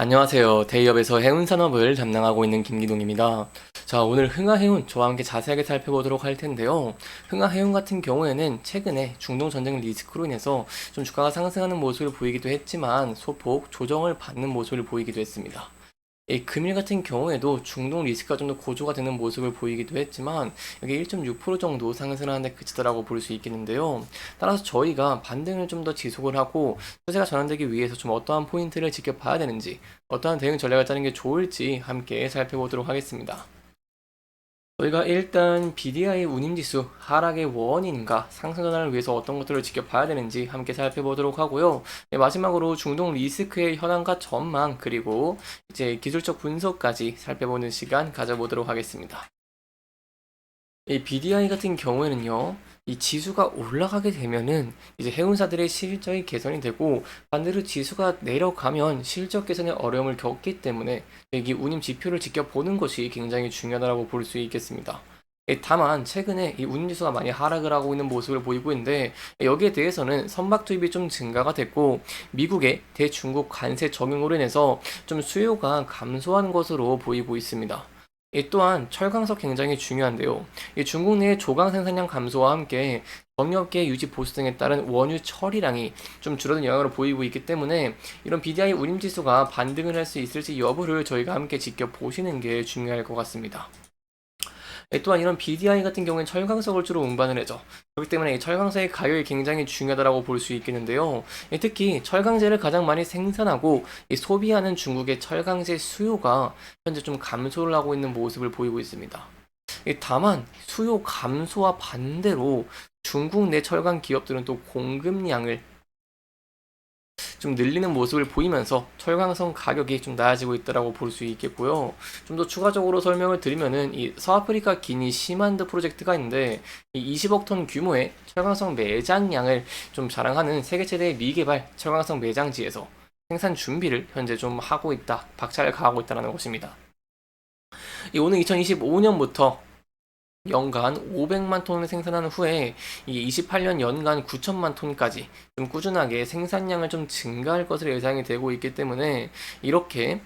안녕하세요. 대기업에서 해운 산업을 담당하고 있는 김기동입니다. 자, 오늘 흥하해운 저와 함께 자세하게 살펴보도록 할 텐데요. 흥하해운 같은 경우에는 최근에 중동 전쟁 리스크로 인해서 좀 주가가 상승하는 모습을 보이기도 했지만 소폭 조정을 받는 모습을 보이기도 했습니다. 이 금일 같은 경우에도 중동 리스크가 좀 더 고조가 되는 모습을 보이기도 했지만 여기 1.6% 정도 상승을 하는데 그치더라고 볼 수 있겠는데요. 따라서 저희가 반등을 좀 더 지속을 하고 추세가 전환되기 위해서 좀 어떠한 포인트를 지켜봐야 되는지 어떠한 대응 전략을 짜는 게 좋을지 함께 살펴보도록 하겠습니다. 저희가 일단 BDI 운임지수 하락의 원인과 상승 전환을 위해서 어떤 것들을 지켜봐야 되는지 함께 살펴보도록 하고요. 네, 마지막으로 중동 리스크의 현황과 전망 그리고 이제 기술적 분석까지 살펴보는 시간 가져보도록 하겠습니다. 이 BDI 같은 경우에는요, 이 지수가 올라가게 되면은 이제 해운사들의 실적이 개선이 되고 반대로 지수가 내려가면 실적 개선에 어려움을 겪기 때문에 이 운임 지표를 지켜보는 것이 굉장히 중요하다고 볼 수 있겠습니다. 다만 최근에 이 운임 지수가 많이 하락을 하고 있는 모습을 보이고 있는데 여기에 대해서는 선박 투입이 좀 증가가 됐고 미국의 대중국 관세 적용으로 인해서 좀 수요가 감소한 것으로 보이고 있습니다. 이 또한 철강석 굉장히 중요한데요. 이 중국 내 조강 생산량 감소와 함께 정유업계 유지 보수 등에 따른 원유 처리량이 좀 줄어든 영향으로 보이고 있기 때문에 이런 BDI 운임 지수가 반등을 할 수 있을지 여부를 저희가 함께 지켜보시는 게 중요할 것 같습니다. 또한 이런 BDI 같은 경우엔 철강석을 주로 운반을 해죠. 그렇기 때문에 이 철강석의 가격이 굉장히 중요하다고 볼 수 있겠는데요. 특히 철강제를 가장 많이 생산하고 소비하는 중국의 철강제 수요가 현재 좀 감소를 하고 있는 모습을 보이고 있습니다. 다만 수요 감소와 반대로 중국 내 철강 기업들은 또 공급량을 좀 늘리는 모습을 보이면서 철강성 가격이 좀 낮아지고 있다고 볼 수 있겠고요. 좀 더 추가적으로 설명을 드리면은 이 서아프리카 기니 시만드 프로젝트가 있는데 이 20억 톤 규모의 철강성 매장량을 좀 자랑하는 세계 최대의 미개발 철강성 매장지에서 생산 준비를 현재 좀 하고 있다, 박차를 가하고 있다는 것입니다. 이 오는 2025년부터 연간 500만 톤을 생산한 후에 이 28년 연간 9천만 톤까지 좀 꾸준하게 생산량을 좀 증가할 것으로 예상이 되고 있기 때문에 이렇게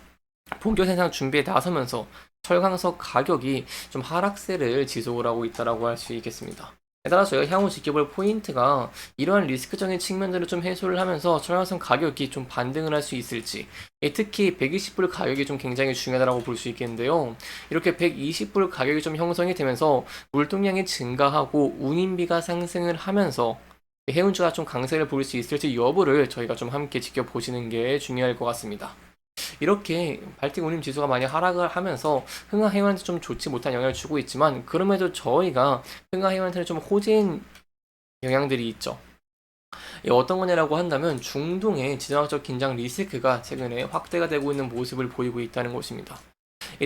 본격 생산 준비에 나서면서 철강석 가격이 좀 하락세를 지속을 하고 있다고 할 수 있겠습니다. 따라서 저희가 향후 지켜볼 포인트가 이러한 리스크적인 측면들을 좀 해소를 하면서 철강석 가격이 좀 반등을 할 수 있을지, 특히 120불 가격이 좀 굉장히 중요하다고 볼 수 있겠는데요. 이렇게 120불 가격이 좀 형성이 되면서 물동량이 증가하고 운임비가 상승을 하면서 해운주가 좀 강세를 보일 수 있을지 여부를 저희가 좀 함께 지켜보시는 게 중요할 것 같습니다. 이렇게 발틱 운임 지수가 많이 하락을 하면서 흥하해운한테 좀 좋지 못한 영향을 주고 있지만 그럼에도 저희가 흥하해운한테는 좀 호재인 영향들이 있죠. 어떤 거냐라고 한다면 중동의 지정학적 긴장 리스크가 최근에 확대가 되고 있는 모습을 보이고 있다는 것입니다.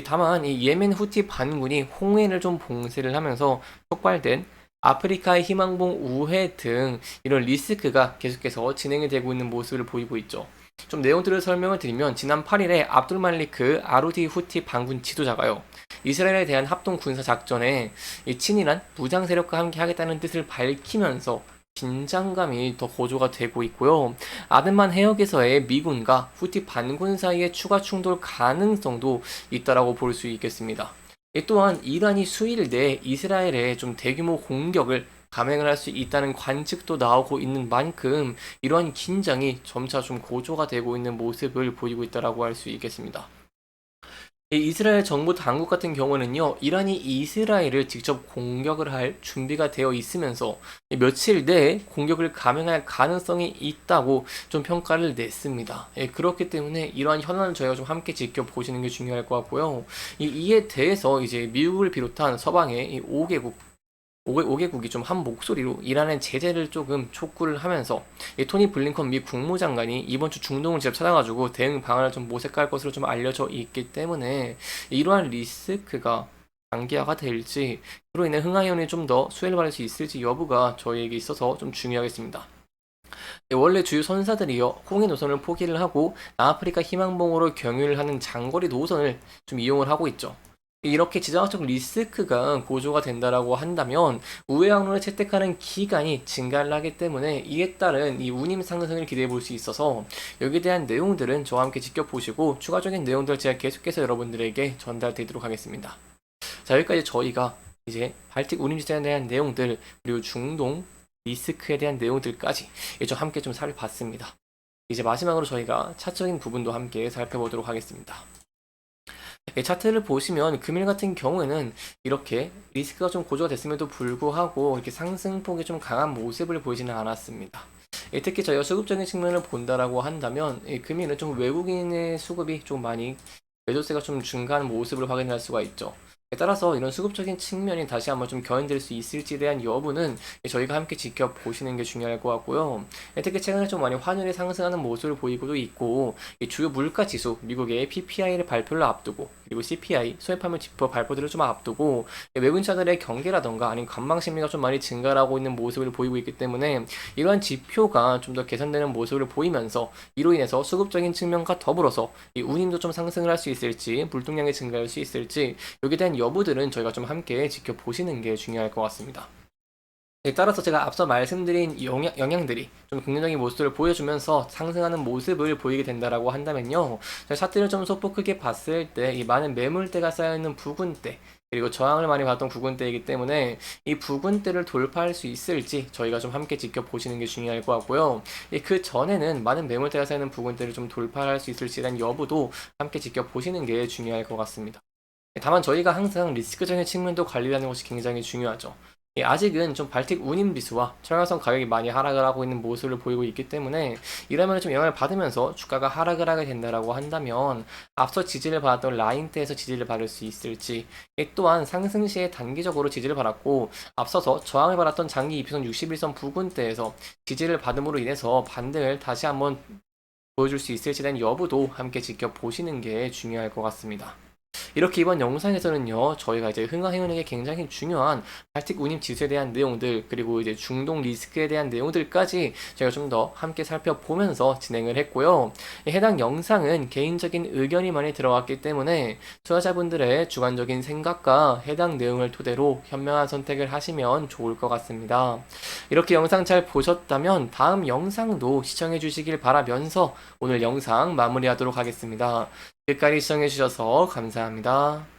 다만 이 예멘 후티 반군이 홍해를 좀 봉쇄를 하면서 촉발된 아프리카의 희망봉 우회 등 이런 리스크가 계속해서 진행이 되고 있는 모습을 보이고 있죠. 좀 내용들을 설명을 드리면 지난 8일에 압둘 말리크 아루디 후티 반군 지도자가요. 이스라엘에 대한 합동 군사 작전에 친일한 무장 세력과 함께 하겠다는 뜻을 밝히면서 긴장감이 더 고조가 되고 있고요. 아덴만 해역에서의 미군과 후티 반군 사이의 추가 충돌 가능성도 있다라고 볼 수 있겠습니다. 또한 이란이 수일 내에 이스라엘에 좀 대규모 공격을 감행을 할 수 있다는 관측도 나오고 있는 만큼 이러한 긴장이 점차 좀 고조가 되고 있는 모습을 보이고 있다라고 할 수 있겠습니다. 이스라엘 정부 당국 같은 경우는요, 이란이 이스라엘을 직접 공격을 할 준비가 되어 있으면서 며칠 내에 공격을 감행할 가능성이 있다고 좀 평가를 냈습니다. 그렇기 때문에 이러한 현안을 저희가 좀 함께 지켜보시는 게 중요할 것 같고요. 이에 대해서 이제 미국을 비롯한 서방의 이 5개국 5개국이 좀 한 목소리로 이란의 제재를 조금 촉구를 하면서 토니 블링컨 미 국무장관이 이번 주 중동을 직접 찾아가지고 대응 방안을 좀 모색할 것으로 좀 알려져 있기 때문에 이러한 리스크가 장기화가 될지 그로 인해 흥하현이 좀 더 수혜를 받을 수 있을지 여부가 저희에게 있어서 좀 중요하겠습니다. 원래 주요 선사들이요 홍해 노선을 포기를 하고 남아프리카 희망봉으로 경유를 하는 장거리 노선을 좀 이용을 하고 있죠. 이렇게 지정학적 리스크가 고조가 된다라고 한다면 우회 항로를 채택하는 기간이 증가를 하기 때문에 이에 따른 이 운임 상승을 기대해 볼 수 있어서 여기에 대한 내용들은 저와 함께 지켜보시고 추가적인 내용들 제가 계속해서 여러분들에게 전달드리도록 하겠습니다. 자, 여기까지 저희가 이제 발틱 운임지수에 대한 내용들 그리고 중동 리스크에 대한 내용들까지 좀 함께 좀 살펴봤습니다. 이제 마지막으로 저희가 차트적인 부분도 함께 살펴보도록 하겠습니다. 차트를 보시면 금일 같은 경우에는 이렇게 리스크가 좀 고조가 됐음에도 불구하고 이렇게 상승폭이 좀 강한 모습을 보이지는 않았습니다. 특히 저희가 수급적인 측면을 본다라고 한다면 금일은 좀 외국인의 수급이 좀 많이 매도세가 좀 증가하는 모습을 확인할 수가 있죠. 따라서 이런 수급적인 측면이 다시 한번 좀 견인될 수 있을지에 대한 여부는 저희가 함께 지켜보시는 게 중요할 것 같고요. 특히 최근에 좀 많이 환율이 상승하는 모습을 보이고도 있고 주요 물가 지수, 미국의 PPI를 발표를 앞두고 그리고 CPI, 소액판매 지표 발표들을 좀 앞두고 외국인차들의 경계라던가 아니면 관망 심리가 좀 많이 증가하고 있는 모습을 보이고 있기 때문에 이러한 지표가 좀 더 개선되는 모습을 보이면서 이로 인해서 수급적인 측면과 더불어서 이 운임도 좀 상승을 할 수 있을지 물동량이 증가할 수 있을지 여기에 대한 여부들은 저희가 좀 함께 지켜보시는 게 중요할 것 같습니다. 따라서 제가 앞서 말씀드린 영향들이 좀 긍정적인 모습을 보여주면서 상승하는 모습을 보이게 된다라고 한다면요. 차트를 좀 소폭 크게 봤을 때 이 많은 매물대가 쌓여있는 부근대 그리고 저항을 많이 받던 부근대이기 때문에 이 부근대를 돌파할 수 있을지 저희가 좀 함께 지켜보시는 게 중요할 것 같고요. 그 전에는 많은 매물대가 쌓이는 부근대를 좀 돌파할 수 있을지에 대한 여부도 함께 지켜보시는 게 중요할 것 같습니다. 다만 저희가 항상 리스크적인 측면도 관리하는 것이 굉장히 중요하죠. 아직은 좀 발틱 운임 비수와 철강성 가격이 많이 하락을 하고 있는 모습을 보이고 있기 때문에 이러면 좀 영향을 받으면서 주가가 하락을 하게 된다라고 한다면 앞서 지지를 받았던 라인대에서 지지를 받을 수 있을지 또한 상승 시에 단기적으로 지지를 받았고 앞서서 저항을 받았던 장기 2피선 61선 부근대에서 지지를 받음으로 인해서 반등을 다시 한번 보여줄 수 있을지에 대한 여부도 함께 지켜보시는 게 중요할 것 같습니다. 이렇게 이번 영상에서는요, 저희가 이제 흥하행운에게 굉장히 중요한 발틱 운임 지수에 대한 내용들, 그리고 이제 중동 리스크에 대한 내용들까지 제가 좀 더 함께 살펴보면서 진행을 했고요. 해당 영상은 개인적인 의견이 많이 들어왔기 때문에 투자자분들의 주관적인 생각과 해당 내용을 토대로 현명한 선택을 하시면 좋을 것 같습니다. 이렇게 영상 잘 보셨다면 다음 영상도 시청해 주시길 바라면서 오늘 영상 마무리하도록 하겠습니다. 끝까지 시청해주셔서 감사합니다.